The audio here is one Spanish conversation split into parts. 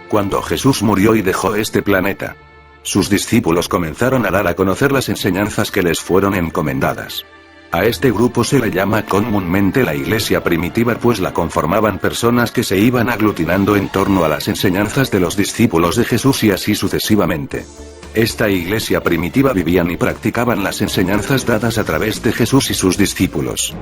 Cuando Jesús murió y dejó este planeta, sus discípulos comenzaron a dar a conocer las enseñanzas que les fueron encomendadas. A este grupo se le llama comúnmente la iglesia primitiva, pues la conformaban personas que se iban aglutinando en torno a las enseñanzas de los discípulos de Jesús y así sucesivamente. Esta iglesia primitiva vivían y practicaban las enseñanzas dadas a través de Jesús y sus discípulos.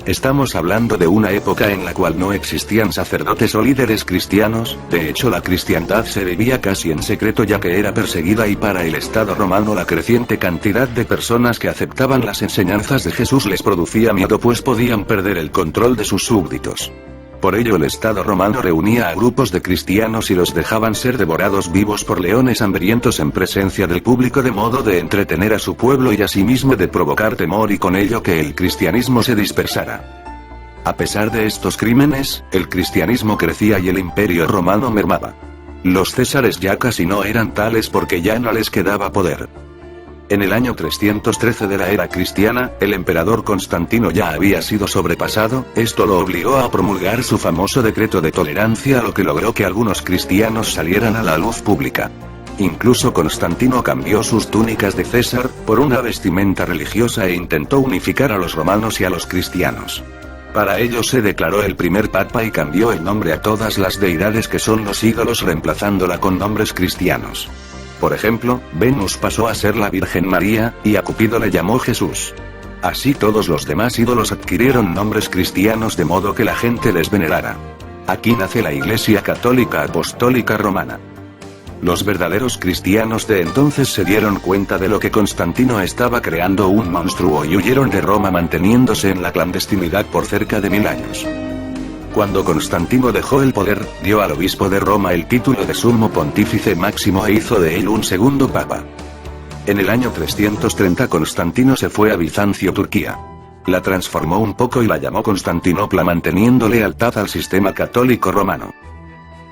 Estamos hablando de una época en la cual no existían sacerdotes o líderes cristianos, de hecho la cristiandad se vivía casi en secreto ya que era perseguida, y para el Estado romano la creciente cantidad de personas que aceptaban las enseñanzas de Jesús les producía miedo, pues podían perder el control de sus súbditos. Por ello el Estado romano reunía a grupos de cristianos y los dejaban ser devorados vivos por leones hambrientos en presencia del público, de modo de entretener a su pueblo y asimismo de provocar temor y con ello que el cristianismo se dispersara. A pesar de estos crímenes, el cristianismo crecía y el imperio romano mermaba. Los césares ya casi no eran tales porque ya no les quedaba poder. En el año 313 de la era cristiana, el emperador Constantino ya había sido sobrepasado, esto lo obligó a promulgar su famoso decreto de tolerancia, lo que logró que algunos cristianos salieran a la luz pública. Incluso Constantino cambió sus túnicas de César por una vestimenta religiosa e intentó unificar a los romanos y a los cristianos. Para ello se declaró el primer papa y cambió el nombre a todas las deidades que son los ídolos, reemplazándola con nombres cristianos. Por ejemplo, Venus pasó a ser la Virgen María, y a Cupido le llamó Jesús. Así todos los demás ídolos adquirieron nombres cristianos de modo que la gente les venerara. Aquí nace la Iglesia Católica Apostólica Romana. Los verdaderos cristianos de entonces se dieron cuenta de lo que Constantino estaba creando un monstruo y huyeron de Roma, manteniéndose en la clandestinidad por cerca de 1000 años. Cuando Constantino dejó el poder, dio al obispo de Roma el título de sumo pontífice máximo e hizo de él un segundo papa. En el año 330 Constantino se fue a Bizancio, Turquía. La transformó un poco y la llamó Constantinopla, manteniendo lealtad al sistema católico romano.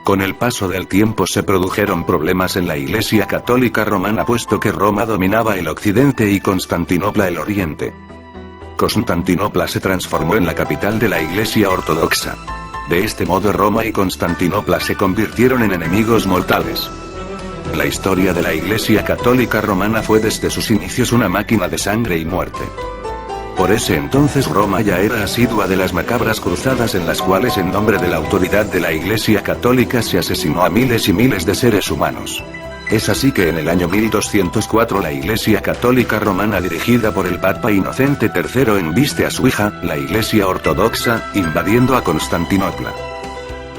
Con el paso del tiempo se produjeron problemas en la Iglesia Católica Romana, puesto que Roma dominaba el occidente y Constantinopla el oriente. Constantinopla se transformó en la capital de la Iglesia Ortodoxa. De este modo Roma y Constantinopla se convirtieron en enemigos mortales. La historia de la Iglesia Católica Romana fue desde sus inicios una máquina de sangre y muerte. Por ese entonces Roma ya era asidua de las macabras cruzadas en las cuales en nombre de la autoridad de la Iglesia Católica se asesinó a miles y miles de seres humanos. Es así que en el año 1204 la Iglesia Católica Romana, dirigida por el Papa Inocente III, embiste a su hija, la Iglesia Ortodoxa, invadiendo a Constantinopla.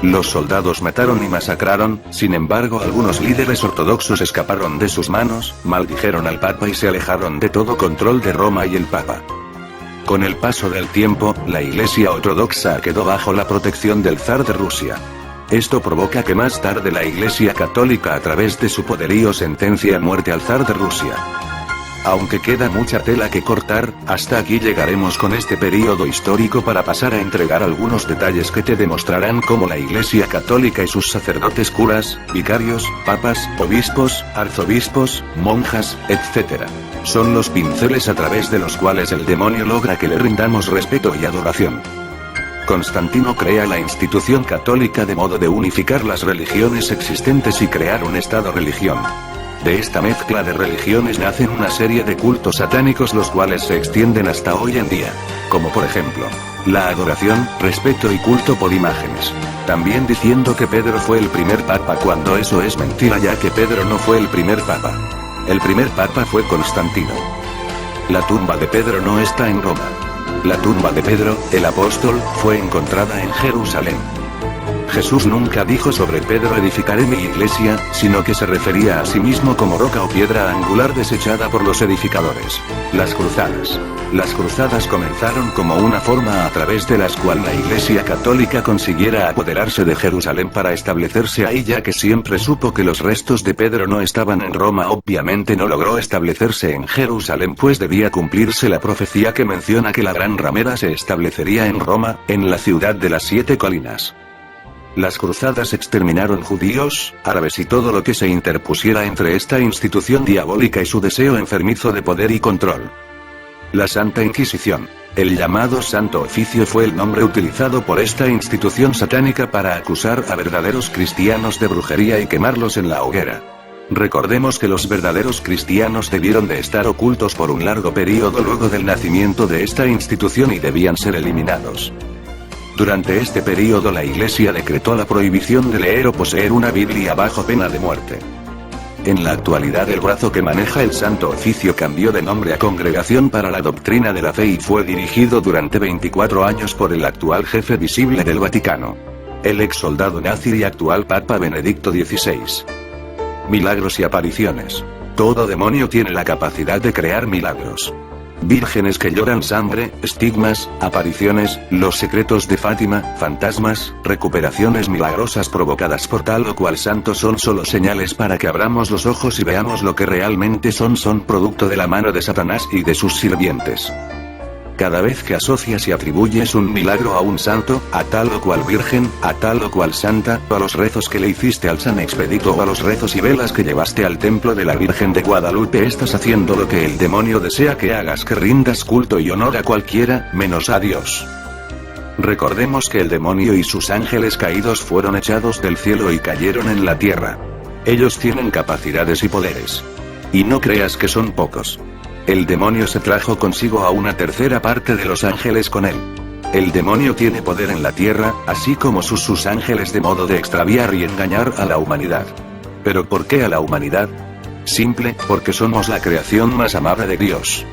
Los soldados mataron y masacraron, sin embargo algunos líderes ortodoxos escaparon de sus manos, maldijeron al Papa y se alejaron de todo control de Roma y el Papa. Con el paso del tiempo, la Iglesia Ortodoxa quedó bajo la protección del zar de Rusia. Esto provoca que más tarde la Iglesia Católica, a través de su poderío, sentencie a muerte al zar de Rusia. Aunque queda mucha tela que cortar, hasta aquí llegaremos con este período histórico para pasar a entregar algunos detalles que te demostrarán cómo la Iglesia Católica y sus sacerdotes, curas, vicarios, papas, obispos, arzobispos, monjas, etc. son los pinceles a través de los cuales el demonio logra que le rindamos respeto y adoración. Constantino crea la institución católica de modo de unificar las religiones existentes y crear un estado-religión. De esta mezcla de religiones nacen una serie de cultos satánicos, los cuales se extienden hasta hoy en día, como por ejemplo, la adoración, respeto y culto por imágenes. También diciendo que Pedro fue el primer papa, cuando eso es mentira, ya que Pedro no fue el primer papa. El primer papa fue Constantino. La tumba de Pedro no está en Roma. La tumba de Pedro, el apóstol, fue encontrada en Jerusalén. Jesús nunca dijo sobre Pedro edificaré mi iglesia, sino que se refería a sí mismo como roca o piedra angular desechada por los edificadores. Las cruzadas. Las cruzadas comenzaron como una forma a través de las cual la Iglesia Católica consiguiera apoderarse de Jerusalén para establecerse ahí, ya que siempre supo que los restos de Pedro no estaban en Roma. Obviamente no logró establecerse en Jerusalén, pues debía cumplirse la profecía que menciona que la gran ramera se establecería en Roma, en la ciudad de las 7 colinas. Las cruzadas exterminaron judíos, árabes y todo lo que se interpusiera entre esta institución diabólica y su deseo enfermizo de poder y control. La Santa Inquisición. El llamado Santo Oficio fue el nombre utilizado por esta institución satánica para acusar a verdaderos cristianos de brujería y quemarlos en la hoguera. Recordemos que los verdaderos cristianos debieron de estar ocultos por un largo periodo luego del nacimiento de esta institución y debían ser eliminados. Durante este periodo la Iglesia decretó la prohibición de leer o poseer una Biblia bajo pena de muerte. En la actualidad el brazo que maneja el Santo Oficio cambió de nombre a Congregación para la Doctrina de la Fe y fue dirigido durante 24 años por el actual jefe visible del Vaticano, el ex soldado nazi y actual Papa Benedicto XVI. Milagros y apariciones. Todo demonio tiene la capacidad de crear milagros. Vírgenes que lloran sangre, estigmas, apariciones, los secretos de Fátima, fantasmas, recuperaciones milagrosas provocadas por tal o cual santo son solo señales para que abramos los ojos y veamos lo que realmente son producto de la mano de Satanás y de sus sirvientes. Cada vez que asocias y atribuyes un milagro a un santo, a tal o cual virgen, a tal o cual santa, a los rezos que le hiciste al San Expedito o a los rezos y velas que llevaste al templo de la Virgen de Guadalupe, estás haciendo lo que el demonio desea que hagas, que rindas culto y honor a cualquiera, menos a Dios. Recordemos que el demonio y sus ángeles caídos fueron echados del cielo y cayeron en la tierra. Ellos tienen capacidades y poderes. Y no creas que son pocos. El demonio se trajo consigo a una tercera parte de los ángeles con él. El demonio tiene poder en la tierra, así como sus ángeles, de modo de extraviar y engañar a la humanidad. ¿Pero por qué a la humanidad? Simple, porque somos la creación más amada de Dios.